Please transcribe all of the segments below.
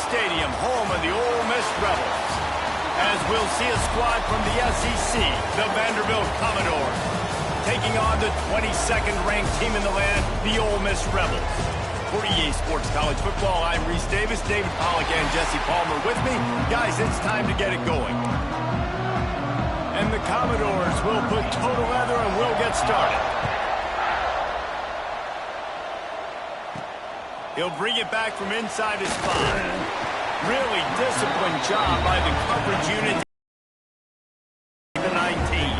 Stadium, home of the Ole Miss Rebels. As we'll see a squad from the SEC, the Vanderbilt Commodores, taking on the 22nd ranked team in the land, the Ole Miss Rebels. For EA Sports College Football, I'm Reese Davis, David Pollack and Jesse Palmer with me. Guys, it's time to get it going. And the Commodores will put total leather and we'll get started. He'll bring it back from inside his spine. Really disciplined job by the coverage unit. The 19.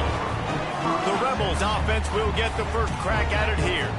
The Rebels offense will get the first crack at it here.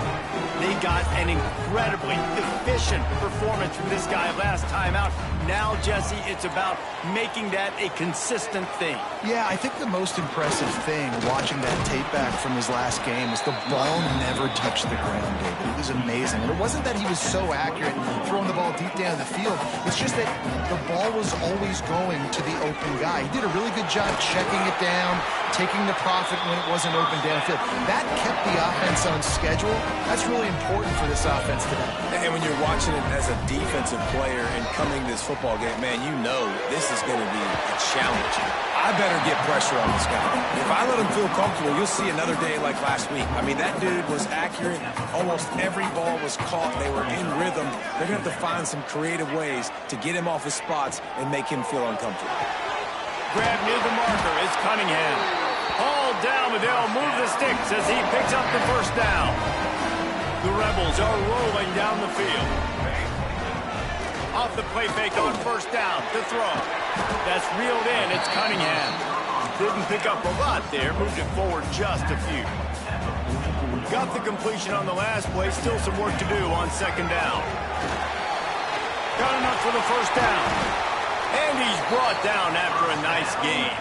They got an incredibly efficient performance from this guy last time out. Now, Jesse, it's about making that a consistent thing. Yeah, I think the most impressive thing watching that tape back from his last game was the ball never touched the ground, David. It was amazing. And it wasn't that he was so accurate throwing the ball deep down the field. It's just that the ball was always going to the open guy. He did a really good job checking it down, taking the profit when it wasn't open downfield. That kept the offense on schedule. That's really important for this offense today. And when you're watching it as a defensive player and coming to this football game, man, you know this is going to be a challenge. I better get pressure on this guy. If I let him feel comfortable, you'll see another day like last week. I mean, that dude was accurate. Almost every ball was caught. They were in rhythm. They're going to have to find some creative ways to get him off his spots and make him feel uncomfortable. Grab near the marker is Cunningham. Hauled down, but they'll move the sticks as he picks up the first down. The Rebels are rolling down the field. Off the play fake on first down to throw. That's reeled in. It's Cunningham. Didn't pick up a lot there. Moved it forward just a few. Got the completion on the last play. Still some work to do on second down. Got enough for the first down. And he's brought down after a nice gain.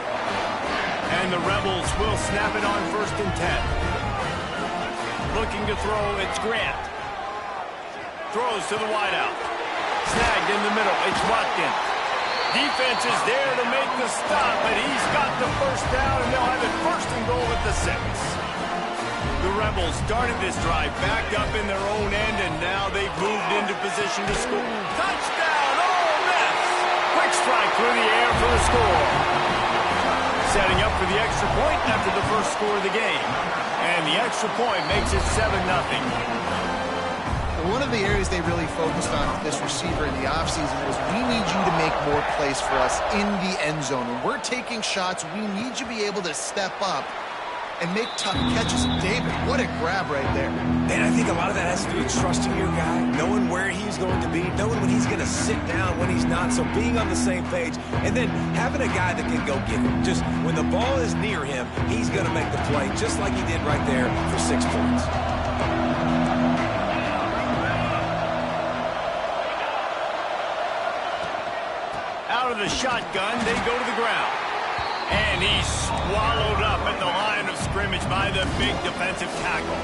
And the Rebels will snap it on 1st and 10. Looking to throw, it's Grant. Throws to the wideout. Snagged in the middle, it's Watkins. Defense is there to make the stop, but he's got the first down, and they'll have it 1st and goal at the 6. The Rebels started this drive backed up in their own end, and now they've moved into position to score. Touchdown, Ole Miss! Quick strike through the air for the score. Setting up for the extra point after the first score of the game. And the extra point makes it 7-0. One of the areas they really focused on with this receiver in the offseason was we need you to make more plays for us in the end zone. When we're taking shots, we need you to be able to step up and make tough catches. David, what a grab right there. And I think a lot of that has to do with trusting your guy, knowing where he's going to be, knowing when he's going to sit down, when he's not, so being on the same page, and then having a guy that can go get it. Just when the ball is near him, he's going to make the play, just like he did right there for 6 points. Out of the shotgun, they go to the ground. And he's swallowed up at the line of scrimmage by the big defensive tackle.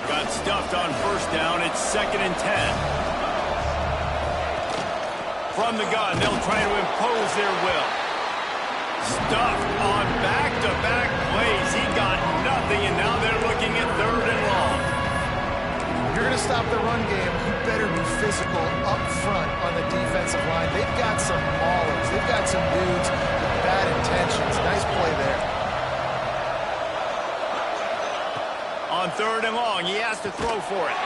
Got stuffed on first down. It's 2nd and 10. From the gun, they'll try to impose their will. Stuffed on back-to-back plays. He got nothing, and now they're looking at 3rd and long. If you're going to stop the run game, you better be physical up front on the defensive line. They've got some maulers. They've got some dudes with bad intentions. Nice play there. On 3rd and long, he has to throw for it.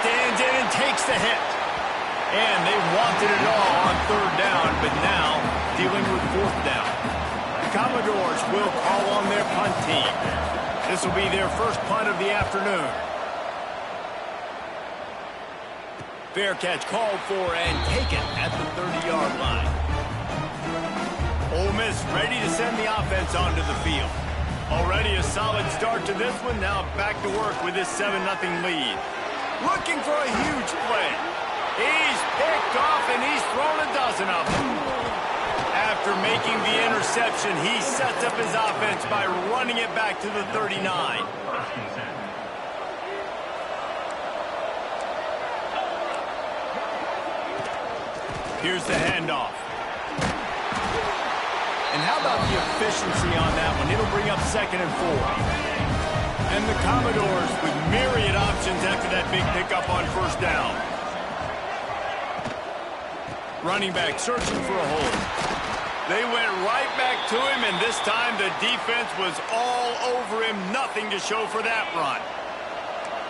Stands in and takes the hit. And they wanted it all on 3rd down, but now dealing with 4th down. The Commodores will call on their punt team. This will be their first punt of the afternoon. Fair catch called for and taken at the 30-yard line. Ole Miss ready to send the offense onto the field. Already a solid start to this one. Now back to work with this 7-0 lead. Looking for a huge play. He's picked off and he's thrown a dozen of them. After making the interception, he sets up his offense by running it back to the 39. Here's the handoff. And how about the efficiency on that one? It'll bring up 2nd and 4. And the Commodores with myriad options after that big pickup on first down. Running back searching for a hole. They went right back to him, and this time the defense was all over him. Nothing to show for that run.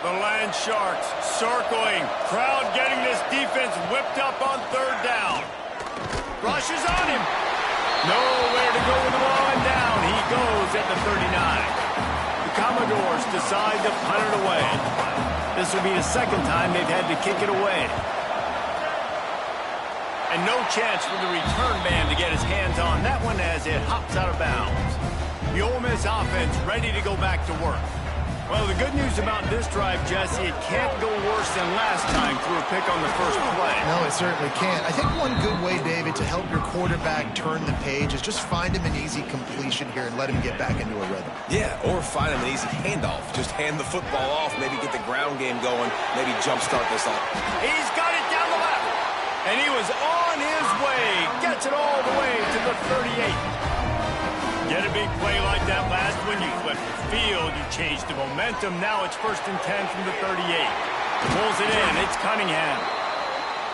The Land Sharks circling. Crowd getting this defense whipped up on third down. Rushes on him. Nowhere to go with the ball, and down he goes at the 39. The Commodores decide to punt it away. This will be the second time they've had to kick it away. And no chance for the return man to get his hands on that one as it hops out of bounds. The Ole Miss offense ready to go back to work. Well, the good news about this drive, Jesse, it can't go worse than last time through a pick on the first play. No, it certainly can't. I think one good way, David, to help your quarterback turn the page is just find him an easy completion here and let him get back into a rhythm. Yeah, or find him an easy handoff. Just hand the football off, maybe get the ground game going, maybe jumpstart this off. He's got it down the left. And he was on his way. Gets it all the way to the 38. Get a big play like that last one. You flip the field. You change the momentum. Now it's 1st and 10 from the 38. Pulls it in. It's Cunningham.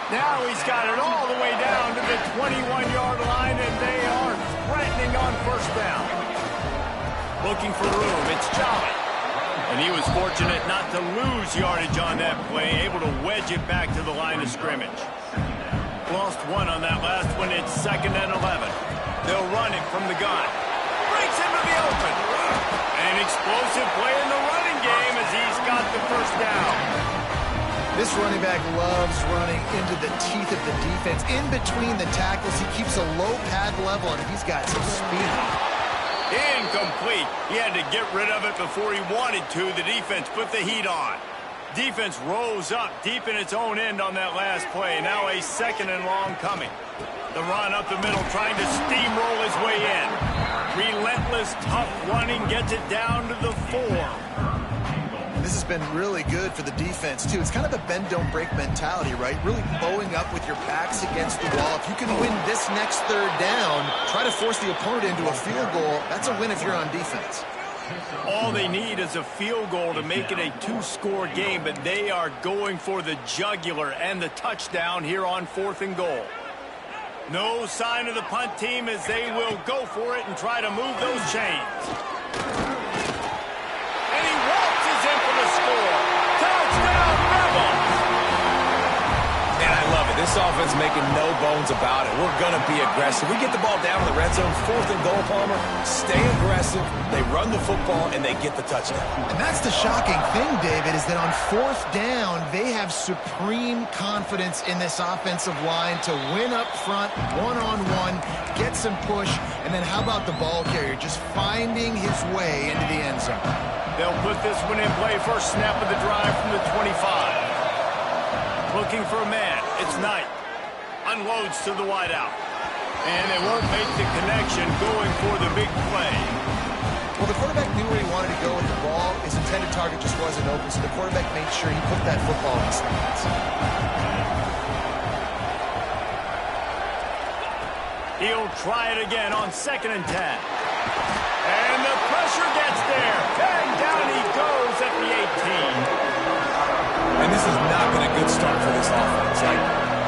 Now he's got it all the way down to the 21-yard line, and they are threatening on first down. Looking for room. It's Jolly. And he was fortunate not to lose yardage on that play, able to wedge it back to the line of scrimmage. Lost one on that last one. It's 2nd and 11. They'll run it from the gun. Breaks into the open. An explosive play in the running game as he's got the first down. This running back loves running into the teeth of the defense. In between the tackles, he keeps a low pad level, and he's got some speed. Incomplete. He had to get rid of it before he wanted to. The defense put the heat on. Defense rose up deep in its own end on that last play. Now a 2nd and long coming. The run up the middle, trying to steamroll his way in. Relentless, tough running, gets it down to the 4. This has been really good for the defense, too. It's kind of a bend-don't-break mentality, right? Really bowing up with your backs against the wall. If you can win this next third down, try to force the opponent into a field goal. That's a win if you're on defense. All they need is a field goal to make it a 2-score game, but they are going for the jugular and the touchdown here on 4th and goal. No sign of the punt team as they will go for it and try to move those chains. And he waltzes in for the score. Touchdown, Rebels! And I love it. This offense making no bones about it. We're going to be aggressive. We get the ball down in the red zone, 4th and goal, Palmer. Stay aggressive. They run the football, and they get the touchdown. And that's the shocking thing, David, is that on 4th down, they have supreme confidence in this offensive line to win up front, one-on-one, get some push, and then how about the ball carrier just finding his way into the end zone? They'll put this one in play. First snap of the drive from the 25. Looking for a man. It's Knight. Unloads to the wideout. And they won't make the connection going for the big play. Well, the quarterback knew where he wanted to go with the ball. His intended target just wasn't open, so the quarterback made sure he put that football in his hands. He'll try it again on 2nd and 10. And the pressure gets there. And down he goes at the 18. And this has not been a good start for this offense. Like,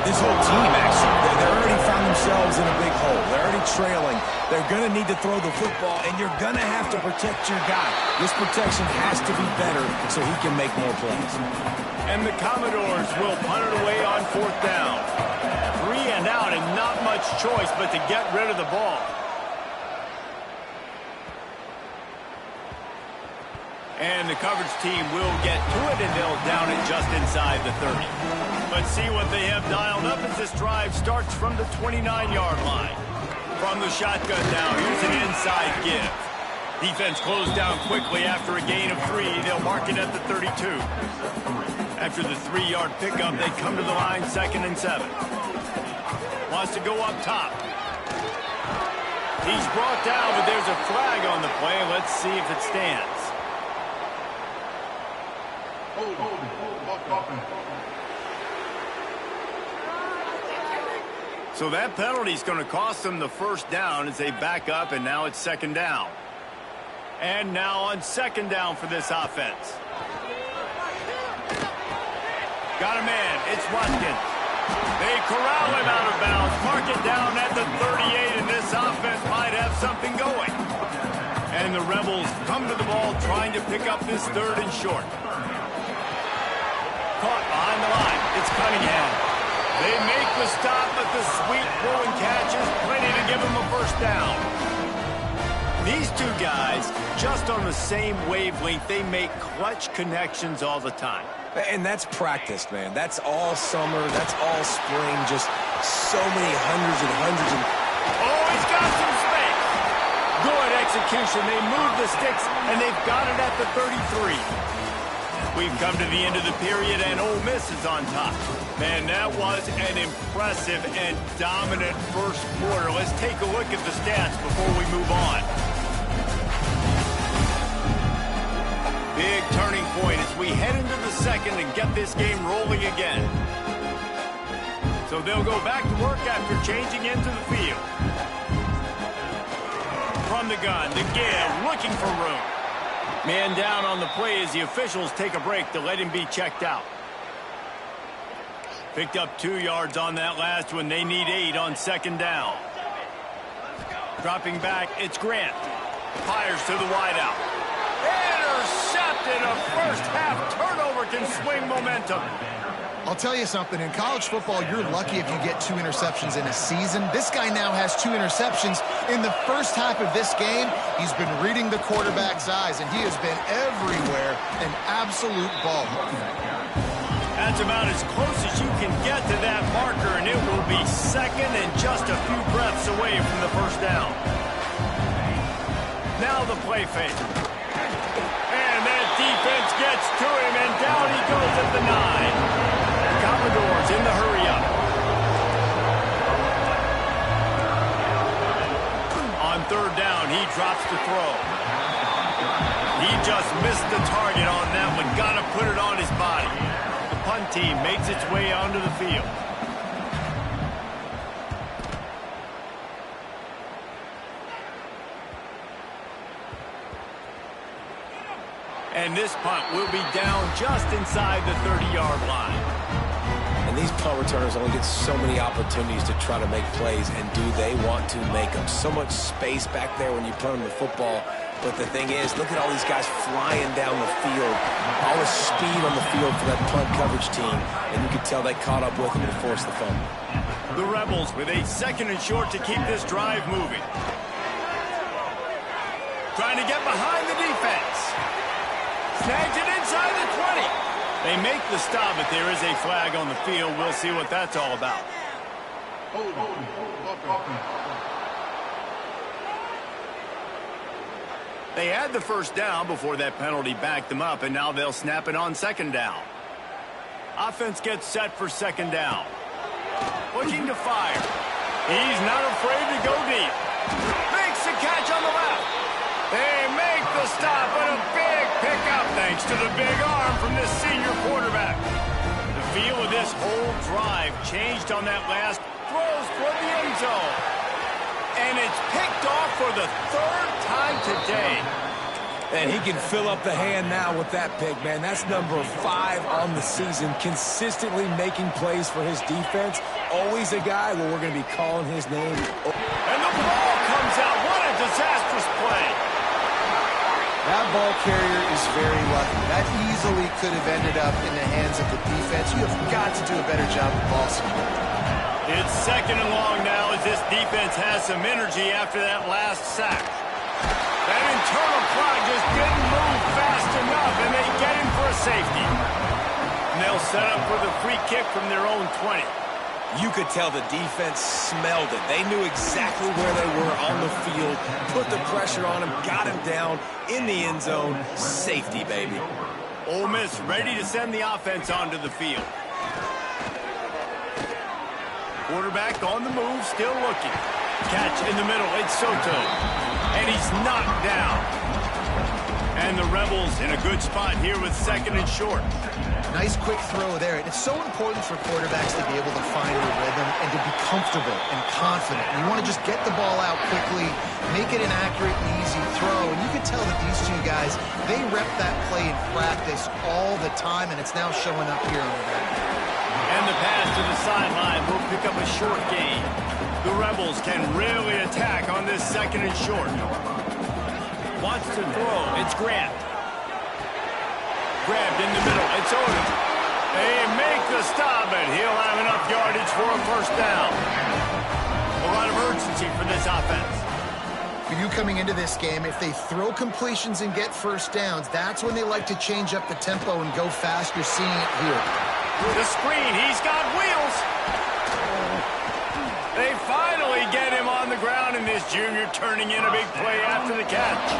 this whole team, actually, they already found themselves in a big hole. They're already trailing. They're going to need to throw the football, and you're going to have to protect your guy. This protection has to be better so he can make more plays. And the Commodores will punt it away on 4th down. 3 and out, and not much choice but to get rid of the ball. And the coverage team will get to it, and they'll down it just inside the 30. Let's see what they have dialed up as this drive starts from the 29-yard line. From the shotgun now, here's an inside give. Defense closed down quickly after a gain of 3. They'll mark it at the 32. After the 3-yard pickup, they come to the line 2nd and 7. Wants to go up top. He's brought down, but there's a flag on the play. Let's see if it stands. So that penalty is going to cost them the first down as they back up, and now it's 2nd down. And now on 2nd down for this offense. Got a man. It's Watkins. They corral him out of bounds. Mark it down at the 38, and this offense might have something going. And the Rebels come to the ball trying to pick up this 3rd and short. Caught behind the line. It's Cunningham. They make the stop, but the sweet throwing catch is plenty to give them a first down. These two guys, just on the same wavelength, they make clutch connections all the time. And that's practiced, man. That's all summer. That's all spring. Just so many hundreds and hundreds. Oh, he's got some space. Good execution. They move the sticks, and they've got it at the 33. We've come to the end of the period, and Ole Miss is on top. Man, that was an impressive and dominant first quarter. Let's take a look at the stats before we move on. Big turning point as we head into the second and get this game rolling again. So they'll go back to work after changing into the field. From the gun, the give, looking for room. Man down on the play as the officials take a break to let him be checked out. Picked up 2 yards on that last one. They need 8 on 2nd down. Dropping back, it's Grant. Fires to the wideout. Intercepted. A first-half turnover can swing momentum. I'll tell you something. In college football, you're lucky if you get 2 interceptions in a season. This guy now has 2 interceptions. In the first half of this game, he's been reading the quarterback's eyes, and he has been everywhere, an absolute ball. That's about as close as you can get to that marker, and it will be second and just a few breaths away from the first down. Now the play fake. And that defense gets to him, and down he goes at the 9. Commodores in the hurry-up. On 3rd down, he drops the throw. He just missed the target on that one. Got to put it on his body. The punt team makes its way onto the field. And this punt will be down just inside the 30-yard line. And these punt returners only get so many opportunities to try to make plays, and do they want to make them? So much space back there when you punt them the football. But the thing is, look at all these guys flying down the field. All the speed on the field for that punt coverage team. And you can tell they caught up with them to force the fumble. The Rebels with a 2nd and short to keep this drive moving. Trying to get behind the defense. Snags it inside the 20. They make the stop, but there is a flag on the field. We'll see what that's all about. They had the first down before that penalty backed them up, and now they'll snap it on 2nd down. Offense gets set for 2nd down. Looking to fire. He's not afraid to go deep. Makes the catch on the left. They make the stop, but a big pickup thanks to the big arm from this senior quarterback. The feel of this whole drive changed on that last throws toward the end zone. And it's picked off for the 3rd time today. And he can fill up the hand now with that pick, man. That's number 5 on the season, consistently making plays for his defense. Always a guy where we're going to be calling his name. And the ball comes out. What a disastrous play. That ball carrier is very lucky. That easily could have ended up in the hands of the defense. You have got to do a better job of ball security. It's 2nd and long now as this defense has some energy after that last sack. That internal clock just didn't move fast enough, and they get him for a safety. And they'll set up for the free kick from their own 20. You could tell the defense smelled it. They knew exactly where they were on the field, put the pressure on him, got him down in the end zone. Safety, baby. Ole Miss ready to send the offense onto the field. Quarterback on the move, still looking. Catch in the middle, it's Soto. And he's knocked down. And the Rebels in a good spot here with 2nd and short. Nice quick throw there. And it's so important for quarterbacks to be able to find their rhythm and to be comfortable and confident. You want to just get the ball out quickly, make it an accurate and easy throw. And you can tell that these two guys, they rep that play in practice all the time, and it's now showing up here on the back. And the pass to the sideline will pick up a short gain. The Rebels can really attack on this second and short. Wants to throw. It's Grant. Grabbed in the middle. It's Odom. They make the stop, and he'll have enough yardage for a first down. A lot of urgency for this offense. For you coming into this game, if they throw completions and get first downs, that's when they like to change up the tempo and go fast. You're seeing it here. The screen, he's got wheels. They finally get him on the ground, and this junior turning in a big play after the catch.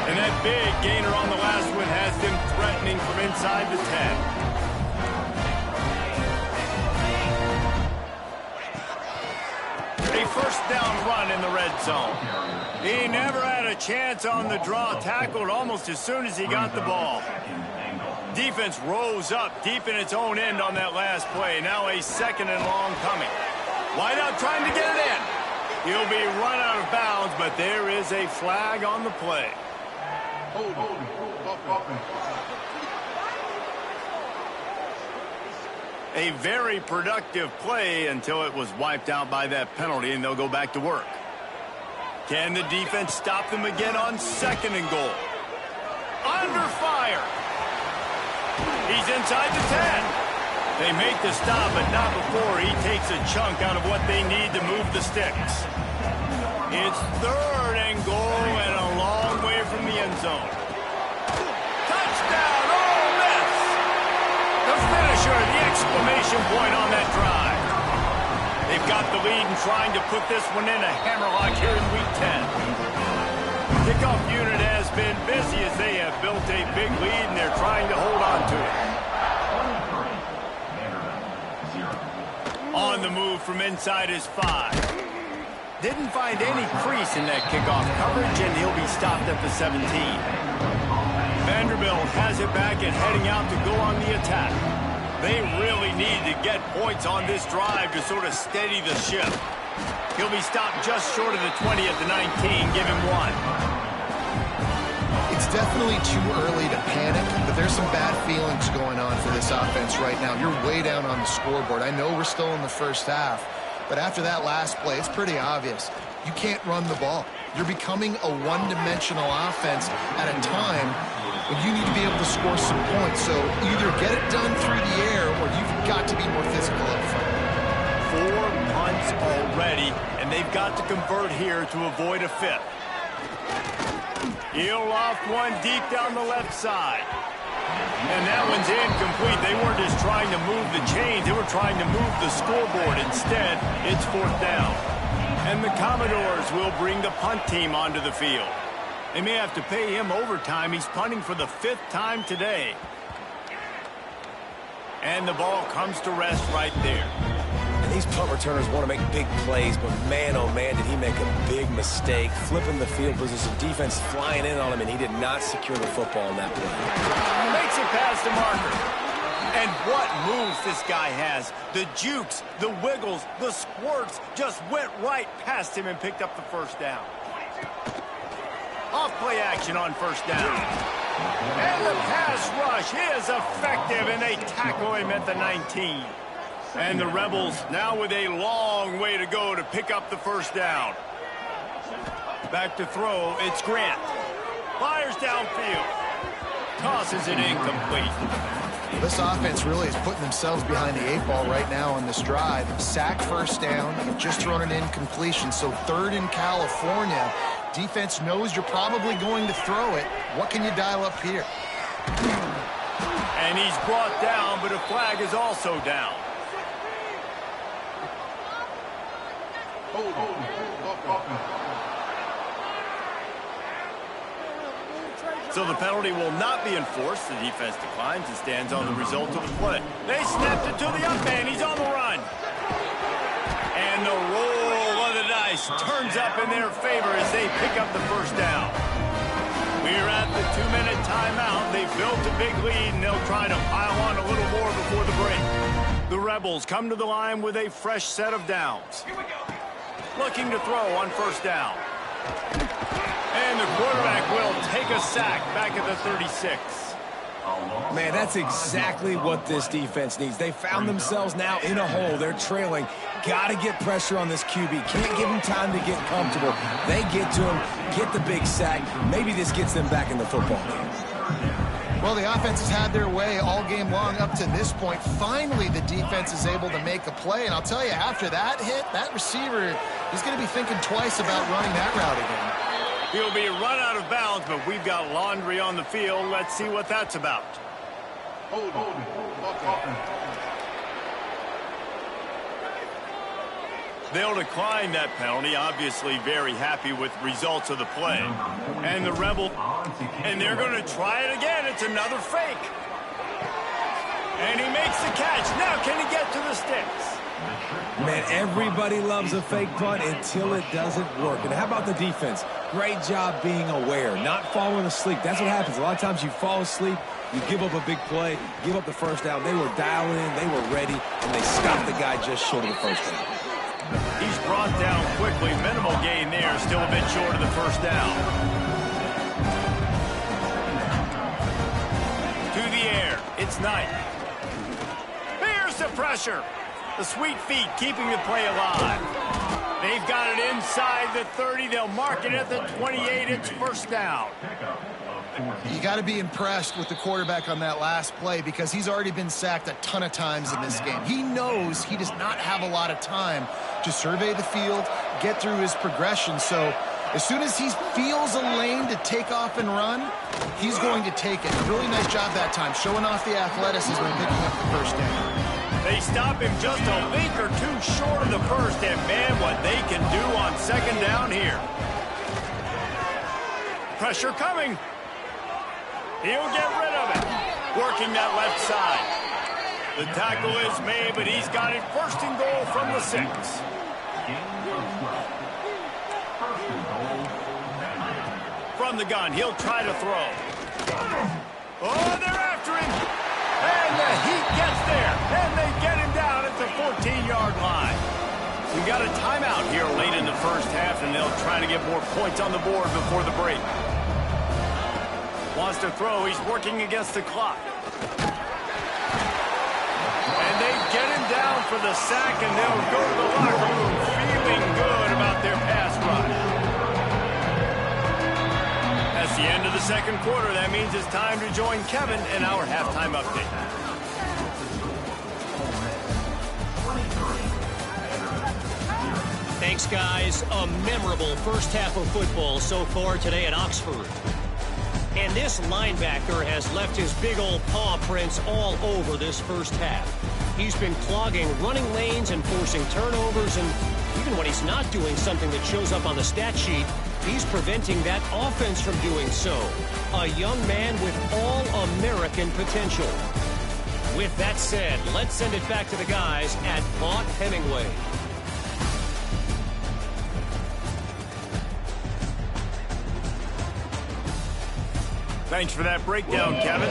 And that big gainer on the last one has them threatening from inside the 10. A first down run in the red zone. He never had a chance on the draw, tackled almost as soon as he got the ball. Defense rose up deep in its own end on that last play. Now a second and long coming. Wide out trying to get it in. He'll be run out of bounds, but there is a flag on the play. A very productive play until it was wiped out by that penalty, and they'll go back to work. Can the defense stop them again on second and goal? Under fire. He's inside the 10. They make the stop, but not before he takes a chunk out of what they need to move the sticks. It's third and goal and a long way from the end zone. Touchdown, Ole Miss! The finisher, the exclamation point on that drive. They've got the lead and trying to put this one in a hammerlock here in Week 10. Kickoff unit has been busy as they have built a big lead, and they're trying to hold on to it. On the move from inside his 5. Didn't find any crease in that kickoff coverage, and he'll be stopped at the 17. Vanderbilt has it back and heading out to go on the attack. They really need to get points on this drive to sort of steady the ship. He'll be stopped just short of the 20 at the 19. Give him 1. It's definitely too early to panic, but there's some bad feelings going on for this offense right now. You're way down on the scoreboard. I know we're still in the first half, but after that last play, it's pretty obvious. You can't run the ball. You're becoming a one-dimensional offense at a time when you need to be able to score some points. So either get it done through the air or you've got to be more physical up front. 4 punts already, and they've got to convert here to avoid a fifth. He'll loft one deep down the left side. And that one's incomplete. They weren't just trying to move the chains. They were trying to move the scoreboard. Instead, it's fourth down. And the Commodores will bring the punt team onto the field. They may have to pay him overtime. He's punting for the 5th time today. And the ball comes to rest right there. And these punt returners want to make big plays, but man, oh man, did he make a big mistake. Flipping the field position, defense flying in on him, and he did not secure the football in that play. Makes it past the marker. And what moves this guy has. The jukes, the wiggles, the squirts just went right past him and picked up the first down. Off play action on first down. And the pass rush is effective, and they tackle him at the 19. And the Rebels now with a long way to go to pick up the first down. Back to throw, it's Grant. Fires downfield. Tosses it incomplete. Well, this offense really is putting themselves behind the 8 ball right now on this drive. Sack first down, just thrown an incompletion. So 3rd in California. Defense knows you're probably going to throw it. What can you dial up here? And he's brought down, but a flag is also down. So the penalty will not be enforced. The defense declines and stands on the result of the play. They snapped it to the up man. He's on the run. And the roll of the dice turns up in their favor as they pick up the first down. We're at the 2-minute timeout. They've built a big lead, and they'll try to pile on a little more before the break. The Rebels come to the line with a fresh set of downs. Looking to throw on first down. And the quarterback will take a sack back at the 36. Man, that's exactly what this defense needs. They found themselves now in a hole. They're trailing. Got to get pressure on this QB. Can't give him time to get comfortable. They get to him, get the big sack. Maybe this gets them back in the football game. Well, the offense has had their way all game long up to this point. Finally, the defense is able to make a play. And I'll tell you, after that hit, that receiver is going to be thinking twice about running that route again. He'll be run out of bounds, but we've got laundry on the field. Let's see what that's about. They'll decline that penalty, obviously very happy with results of the play. And the Rebel, and they're going to try it again. It's another fake. And he makes the catch. Now can he get to the sticks? Man, everybody loves a fake punt until it doesn't work. And how about the defense? Great job being aware, not falling asleep. That's what happens. A lot of times you fall asleep, you give up a big play, give up the first down. They were dialing in, they were ready, and they stopped the guy just short of the first down. He's brought down quickly. Minimal gain there, still a bit short of the first down. To the air, it's Knight. Here's the pressure. The sweet feet keeping the play alive. They've got it inside the 30. They'll mark it at the 28. It's first down. You got to be impressed with the quarterback on that last play because he's already been sacked a ton of times in this game. He knows he does not have a lot of time to survey the field, get through his progression. So as soon as he feels a lane to take off and run, he's going to take it. A really nice job that time, showing off the athleticism and picking up the first down. They stop him just a link or two short of the first, and man, what they can do on second down here. Pressure coming. He'll get rid of it. Working that left side. The tackle is made, but he's got it first and goal from the 6. From the gun, he'll try to throw. Oh, they're after him. And the Heat gets there. And they get him down at the 14-yard line. We got a timeout here late in the first half, and they'll try to get more points on the board before the break. Wants to throw. He's working against the clock. And they get him down for the sack, and they'll go to the locker room feeling good about their pass rush. That's the end of the second quarter. That means it's time to join Kevin in our halftime update. Thanks, guys. A memorable first half of football so far today at Oxford. And this linebacker has left his big old paw prints all over this first half. He's been clogging running lanes and forcing turnovers, and even when he's not doing something that shows up on the stat sheet, he's preventing that offense from doing so. A young man with all-American potential. With that said, let's send it back to the guys at Vaught Hemingway. Thanks for that breakdown, Kevin.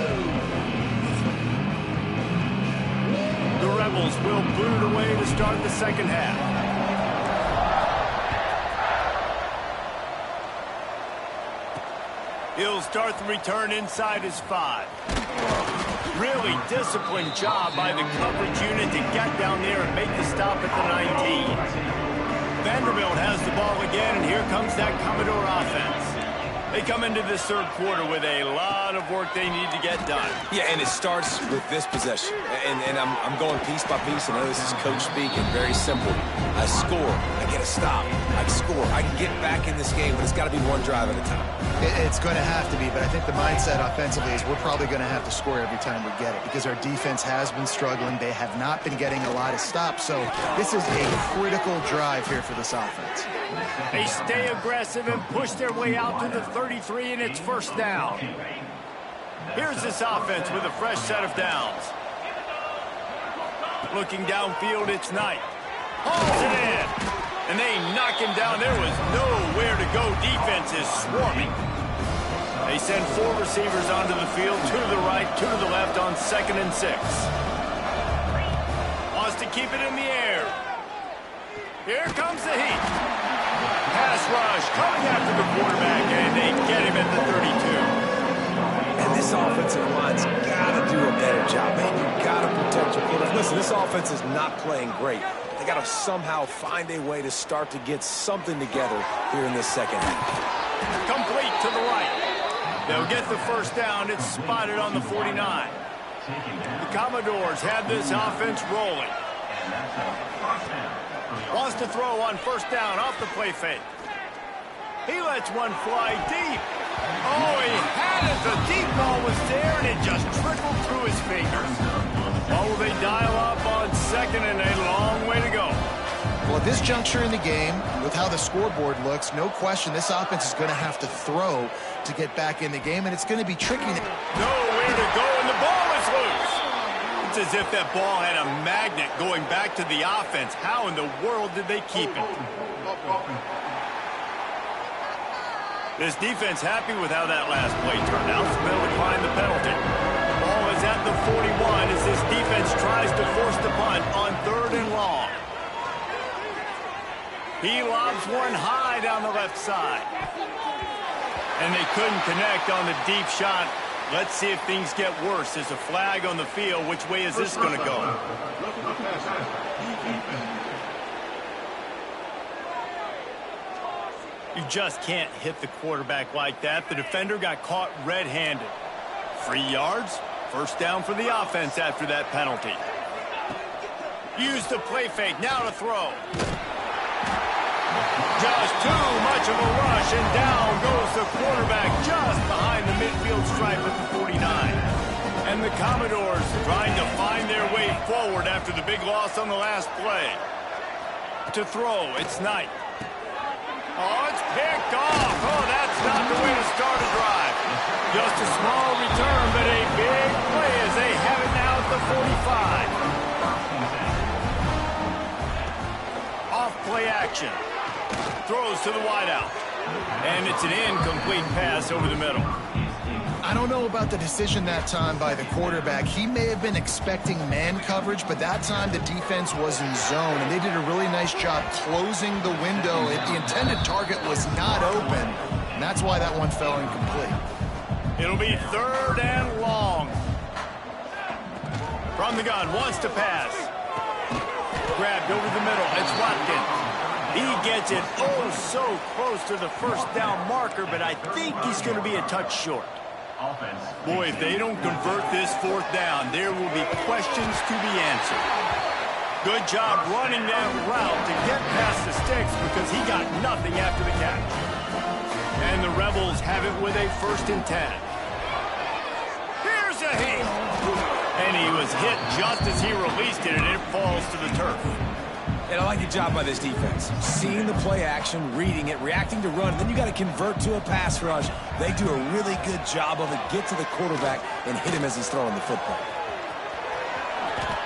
The Rebels will boot it away to start the second half. He'll start the return inside his 5. Really disciplined job by the coverage unit to get down there and make the stop at the 19. Vanderbilt has the ball again, and here comes that Commodore offense. They come into this third quarter with a lot of work they need to get done. Yeah, and it starts with this possession. And I'm going piece by piece. I know this is coach speaking. Very simple. I score. I get a stop. I score. I can get back in this game, but it's got to be one drive at a time. It's going to have to be, but I think the mindset offensively is we're probably going to have to score every time we get it because our defense has been struggling. They have not been getting a lot of stops, so this is a critical drive here for this offense. They stay aggressive and push their way out to the 33, and it's first down. Here's this offense with a fresh set of downs. Looking downfield, it's Knight. Hauls it in. And they knock him down. There was nowhere to go. Defense is swarming. They send 4 receivers onto the field, 2 to the right, 2 to the left on 2nd and 6. Wants to keep it in the air. Here comes the Heat. Pass rush coming after the quarterback, and they get him at the 32. And this offensive line's got Listen, this offense is not playing great. They got to somehow find a way to start to get something together here in this second half. Complete to the right. They'll get the first down. It's spotted on the 49. The Commodores have this offense rolling. Wants to throw on first down off the play fake. He lets one fly deep. Oh, he had it. The deep ball was there, and it just trickled through his fingers. Oh, they dial up on second, and a long way to go. Well, at this juncture in the game, with how the scoreboard looks, no question this offense is going to have to throw to get back in the game, and it's going to be tricky. Nowhere to go, and the ball is loose. It's as if that ball had a magnet going back to the offense. How in the world did they keep it? This defense happy with how that last play turned out, so they'll decline the penalty. Ball is at the 41 as this defense tries to force the punt on 3rd and long. He lobs one high down the left side. And they couldn't connect on the deep shot. Let's see if things get worse. There's a flag on the field. Which way is this going to go? You just can't hit the quarterback like that. The defender got caught red-handed. 3 yards, first down for the offense after that penalty. Use the play fake, now to throw. Just too much of a rush, and down goes the quarterback just behind the midfield stripe at the 49. And the Commodores trying to find their way forward after the big loss on the last play. To throw, it's Knight. Oh, it's picked off. Oh, that's not the way to start a drive. Just a small return, but a big play as they have it now at the 45. Off play action. Throws to the wideout. And it's an incomplete pass over the middle. I don't know about the decision that time by the quarterback. He may have been expecting man coverage, but that time the defense was in zone, and they did a really nice job closing the window. The intended target was not open, and that's why that one fell incomplete. It'll be 3rd and long. From the gun, wants to pass. Grabbed over the middle. It's Watkins. He gets it oh so close to the first down marker, but I think he's going to be a touch short. Boy, if they don't convert this 4th down, there will be questions to be answered. Good job running that route to get past the sticks because he got nothing after the catch. And the Rebels have it with a 1st and 10. Here's a hit. And he was hit just as he released it, and it falls to the turf. And I like the job by this defense. Seeing the play action, reading it, reacting to run, and then you got to convert to a pass rush. They do a really good job of it. Get to the quarterback and hit him as he's throwing the football.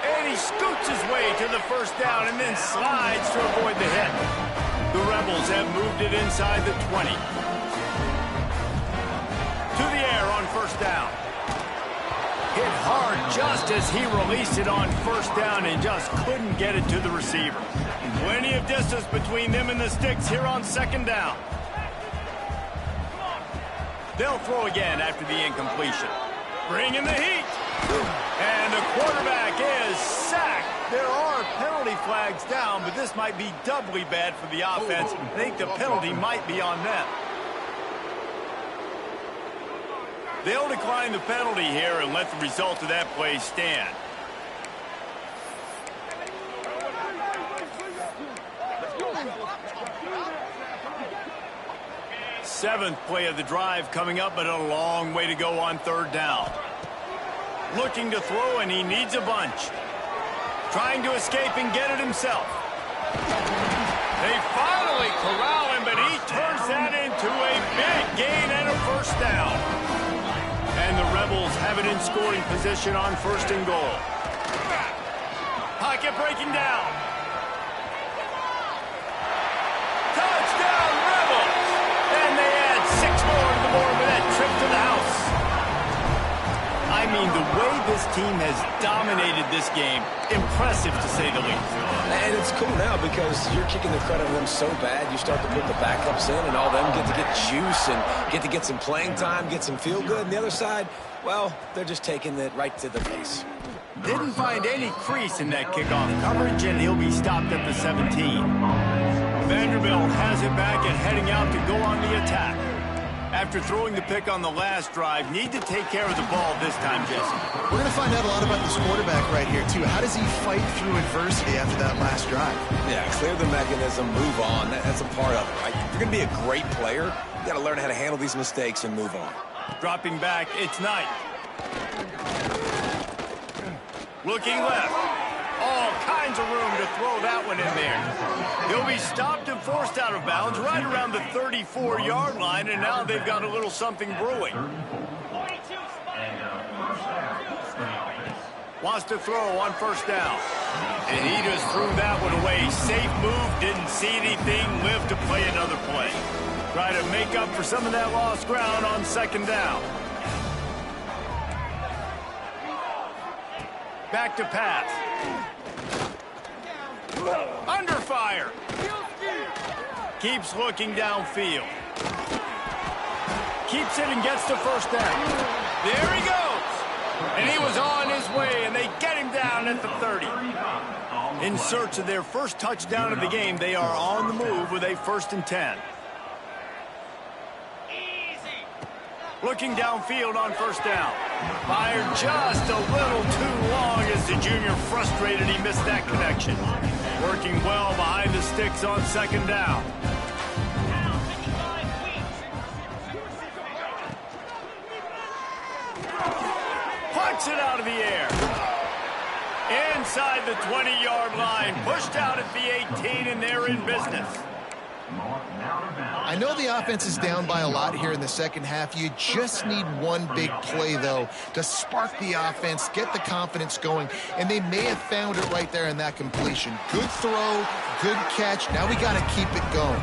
And he scoots his way to the first down and then slides to avoid the hit. The Rebels have moved it inside the 20. To the air on first down. Hit hard just as he released it on first down and just couldn't get it to the receiver. Plenty of distance between them and the sticks here on 2nd down. They'll throw again after the incompletion. Bring in the heat. And the quarterback is sacked. There are penalty flags down, but this might be doubly bad for the offense. I think the penalty might be on them. They'll decline the penalty here and let the result of that play stand. Seventh play of the drive coming up, but a long way to go on 3rd down. Looking to throw, and he needs a bunch. Trying to escape and get it himself. They finally corral him, but he turns that into a big gain and a first down. And the Rebels have it in scoring position on 1st and goal. Pocket breaking down. Touchdown, Rebels! And they add 6 more to the board with that trip to the house. I mean, mean, the way this team has dominated this game, impressive to say the least. And it's cool now because you're kicking the credit on them so bad, you start to put the backups in, and all them get to get juice and get some playing time, get some feel good. And the other side, well, they're just taking it right to the face. Didn't find any crease in that kickoff coverage, and he'll be stopped at the 17. Vanderbilt has it back and heading out to go on the attack. After throwing the pick on the last drive, need to take care of the ball this time, Jesse. We're going to find out a lot about this quarterback right here, too. How does he fight through adversity after that last drive? Yeah, clear the mechanism, move on. That's a part of it, right? If you're going to be a great player, you got to learn how to handle these mistakes and move on. Dropping back, it's Knight. Looking left. All kinds of room to throw that one in there. He'll be stopped and forced out of bounds right around the 34-yard line, and now they've got a little something brewing. Wants to throw on first down. And he just threw that one away. Safe move, didn't see anything, lived to play another play. Try to make up for some of that lost ground on second down. Back to pass. Under fire. Keeps looking downfield. Keeps it and gets to first down. There he goes. And he was on his way, and they get him down at the 30. In search of their first touchdown of the game, they are on the move with a 1st and 10. Looking downfield on first down. Fired just a little too long as the junior frustrated he missed that connection. Working well behind the sticks on second down. Puts it out of the air. Inside the 20-yard line. Pushed out at the 18, and they're in business. I know the offense is down by a lot here in the second half. You just need one big play, though, to spark the offense, get the confidence going, and they may have found it right there in that completion. Good throw, good catch. Now we got to keep it going.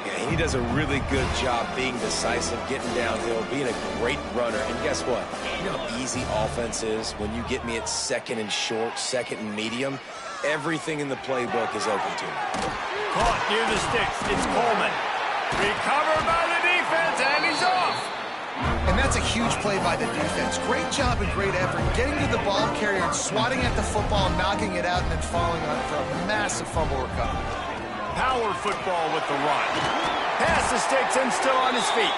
Yeah, he does a really good job being decisive, getting downhill, being a great runner. And guess what? You know how easy offense is when you get me at second and short, second and medium? Everything in the playbook is open to me. Caught near the sticks. It's Coleman. Recovered by the defense, and he's off. And that's a huge play by the defense. Great job and great effort getting to the ball carrier and swatting at the football, knocking it out, and then falling on it for a massive fumble recovery. Power football with the run. Past the sticks and still on his feet.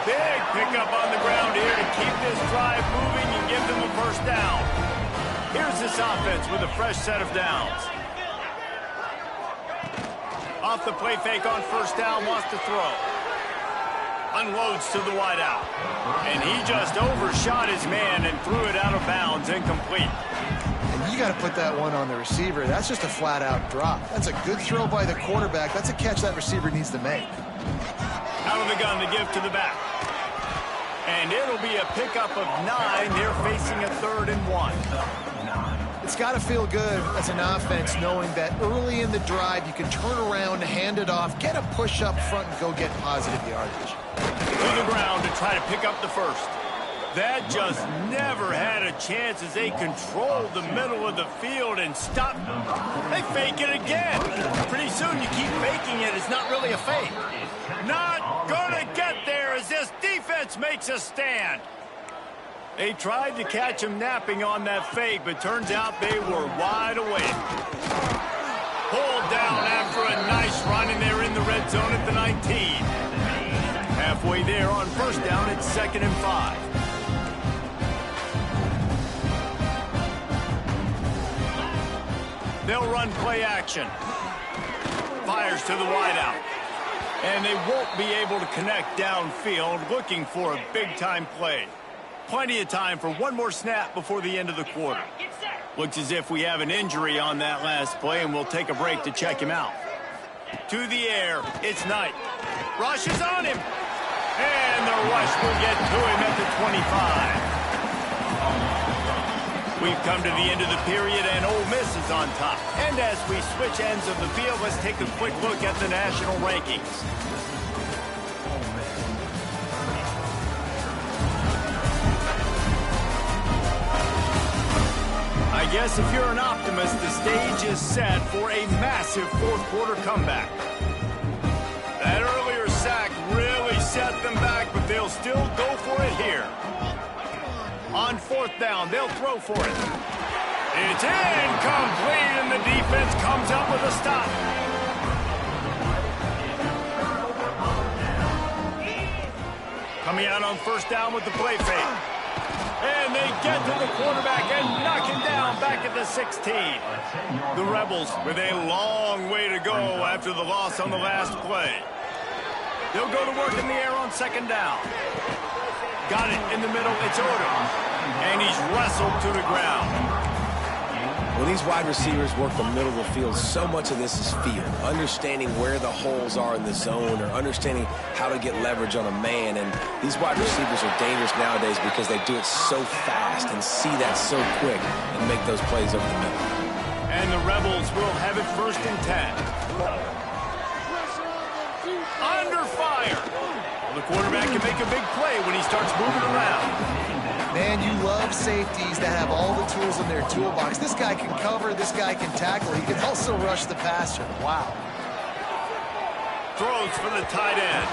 Big pickup on the ground here to keep this drive moving and give them a first down. Here's this offense with a fresh set of downs. Off the play fake on first down, wants to throw. Unloads to the wideout. And he just overshot his man and threw it out of bounds, incomplete. And you got to put that one on the receiver. That's just a flat-out drop. That's a good throw by the quarterback. That's a catch that receiver needs to make. Out of the gun to give to the back. And it'll be a pickup of 9. They're facing a 3rd and 1. It's got to feel good as an offense knowing that early in the drive you can turn around, hand it off, get a push up front, and go get positive yardage. To the ground to try to pick up the first. That just never had a chance as they controlled the middle of the field and stopped. They fake it again. Pretty soon you keep faking it. It's not really a fake. Not gonna get there as this defense makes a stand. They tried to catch him napping on that fake, but turns out they were wide awake. Pulled down after a nice run, and they're in the red zone at the 19. Halfway there on first down, it's 2nd and 5. They'll run play action. Fires to the wideout. And they won't be able to connect downfield, looking for a big-time play. Plenty of time for one more snap before the end of the quarter. Looks as if we have an injury on that last play, and we'll take a break to check him out. To the air, it's Knight. Rush is on him. And the rush will get to him at the 25. We've come to the end of the period, and Ole Miss is on top. And as we switch ends of the field, let's take a quick look at the national rankings. Yes, if you're an optimist, the stage is set for a massive fourth-quarter comeback. That earlier sack really set them back, but they'll still go for it here. On fourth down, they'll throw for it. It's incomplete, and the defense comes up with a stop. Coming out on first down with the play fake. And they get to the quarterback and knock him down back at the 16. The Rebels with a long way to go after the loss on the last play. They'll go to work in the air on second down. Got it in the middle. It's Odom. And he's wrestled to the ground. When these wide receivers work the middle of the field, so much of this is feel. Understanding where the holes are in the zone or understanding how to get leverage on a man. And these wide receivers are dangerous nowadays because they do it so fast and see that so quick and make those plays over the middle. And the Rebels will have it 1st and 10. Under fire. Well, the quarterback can make a big play when he starts moving around. Man, you love safeties that have all the tools in their toolbox. This guy can cover, this guy can tackle. He can also rush the passer. Wow. Throws for the tight end.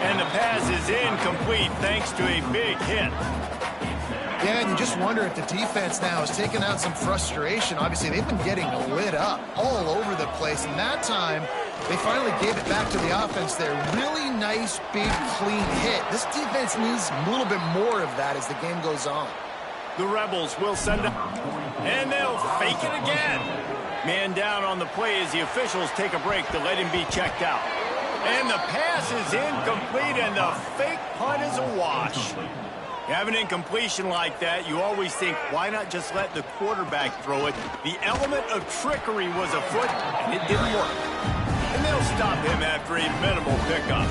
And the pass is incomplete thanks to a big hit. Yeah, and you just wonder if the defense now is taking out some frustration. Obviously, they've been getting lit up all over the place. And that time, they finally gave it back to the offense there. Really nice, big, clean hit. This defense needs a little bit more of that as the game goes on. The Rebels will send up, and they'll fake it again. Man down on the play as the officials take a break to let him be checked out. And the pass is incomplete, and the fake punt is a wash. You have an incompletion like that, you always think, why not just let the quarterback throw it? The element of trickery was afoot, and it didn't work. And they'll stop him after a minimal pickup.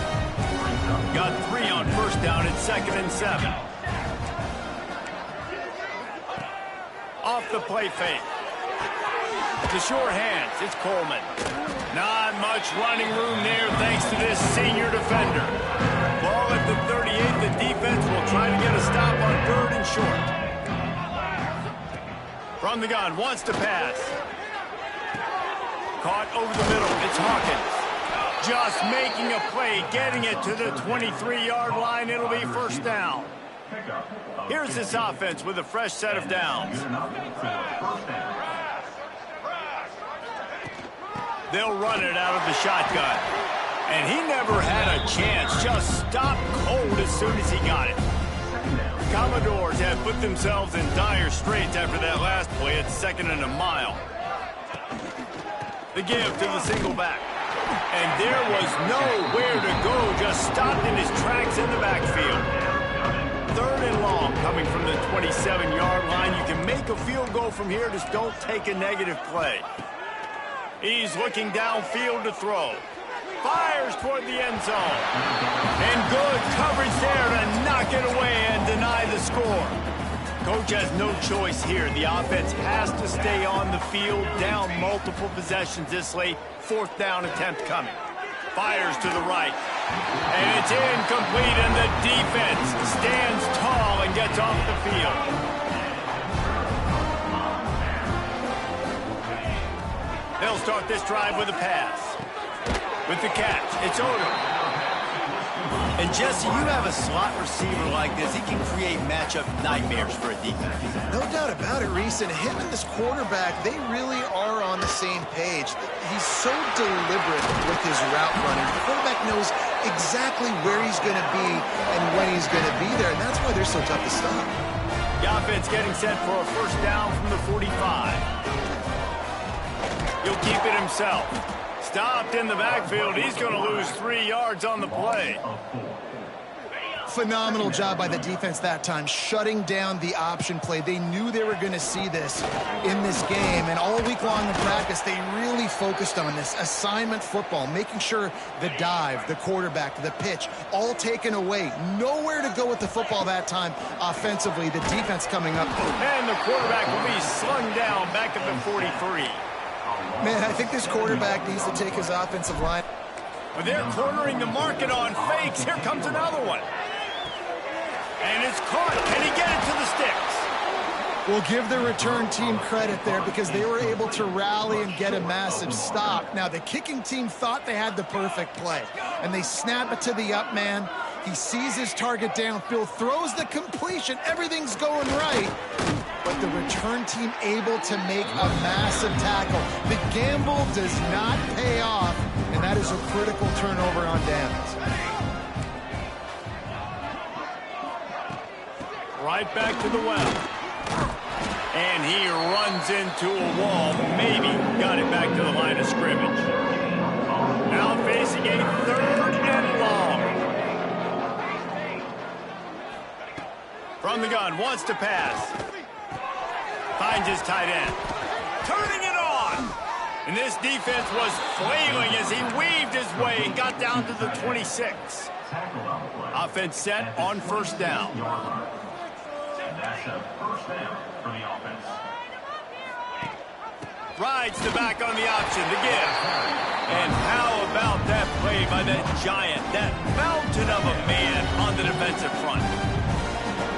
Got 3 on first down at 2nd and 7. Off the play fake. To sure hands, it's Coleman. Not much running room there thanks to this senior defender. Ball at the 38, the defense will try to get a stop on 3rd and short. From the gun, wants to pass. Caught over the middle, it's Hawkins. Just making a play, getting it to the 23-yard line. It'll be 1st down. Here's this offense with a fresh set of downs. They'll run it out of the shotgun. And he never had a chance, just stopped cold as soon as he got it. Commodores have put themselves in dire straits after that last play at 2nd and a mile. The give to the single back. And there was nowhere to go, just stopped in his tracks in the backfield. 3rd and long coming from the 27-yard line. You can make a field goal from here, just don't take a negative play. He's looking downfield to throw. Fires toward the end zone. And good coverage there to knock it away and deny the score. Coach has no choice here. The offense has to stay on the field, down multiple possessions this late. 4th down attempt coming. Fires to the right. And it's incomplete, and the defense stands tall and gets off the field. They'll start this drive with a pass. With the catch, it's Odom. And Jesse, you have a slot receiver like this, he can create matchup nightmares for a defense. No doubt about it, Reese. And him and this quarterback, they really are on the same page. He's so deliberate with his route running. The quarterback knows exactly where he's going to be and when he's going to be there, and that's why they're so tough to stop. The offense getting set for a 1st down from the 45. He'll keep it himself. Stopped in the backfield. He's going to lose 3 yards on the play. Phenomenal job by the defense that time, shutting down the option play. They knew they were going to see this in this game, and all week long in practice, they really focused on this assignment football, making sure the dive, the quarterback, the pitch, all taken away. Nowhere to go with the football that time offensively. The defense coming up. And the quarterback will be slung down back at the 43. Man, I think this quarterback needs to take his offensive line. But they're cornering the market on fakes. Here comes another one. And it's caught. Can he get it to the sticks? We'll give the return team credit there because they were able to rally and get a massive stop. Now, the kicking team thought they had the perfect play, and they snap it to the up man. He sees his target downfield, throws the completion. Everything's going right, but the return team able to make a massive tackle. The gamble does not pay off, and that is a critical turnover on downs. Right back to the well. And he runs into a wall. Maybe got it back to the line of scrimmage. Now facing a 3rd and long. From the gun, wants to pass. Finds his tight end. Turning it on. And this defense was flailing as he weaved his way and got down to the 26. Offense set on 1st down. That's a 1st down for the offense. Rides the back on the option, the give. And how about that play by that giant, that mountain of a man on the defensive front?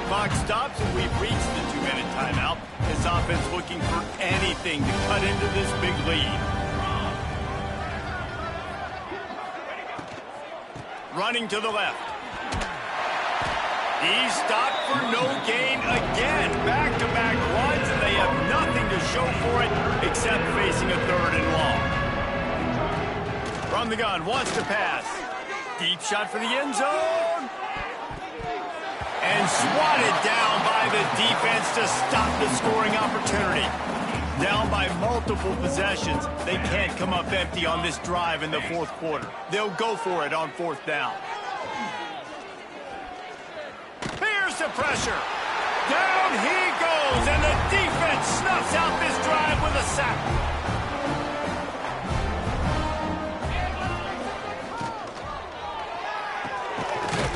Clock stops and we've reached the 2-minute timeout. This offense looking for anything to cut into this big lead. Running to the left. He's stopped for no gain again. Back-to-back runs, and they have nothing to show for it except facing a 3rd and long. From the gun, wants to pass. Deep shot for the end zone. And swatted down by the defense to stop the scoring opportunity. Down by multiple possessions. They can't come up empty on this drive in the 4th quarter. They'll go for it on 4th down. The pressure. Down he goes, and the defense snuffs out this drive with a sack.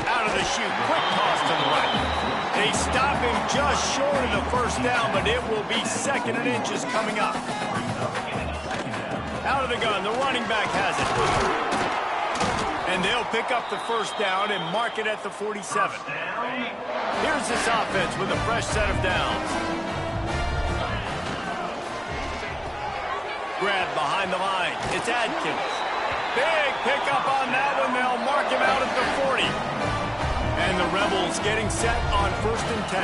Out of the chute, quick toss to the right. They stop him just short of the 1st down, but it will be 2nd and inches coming up. Out of the gun, the running back has it. And they'll pick up the 1st down and mark it at the 47. Here's this offense with a fresh set of downs. Grab behind the line. It's Adkins. Big pickup on that one. They'll mark him out at the 40. And the Rebels getting set on 1st and 10.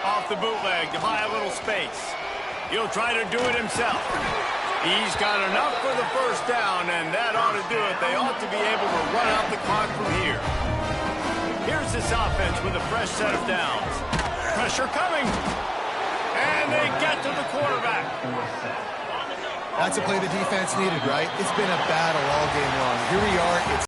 Off the bootleg to buy a little space. He'll try to do it himself. He's got enough for the 1st down, and that ought to do it. They ought to be able to run out the clock from here. Here's this offense with a fresh set of downs. Pressure coming. And they get to the quarterback. That's a play the defense needed, right? It's been a battle all game long. Here we are. It's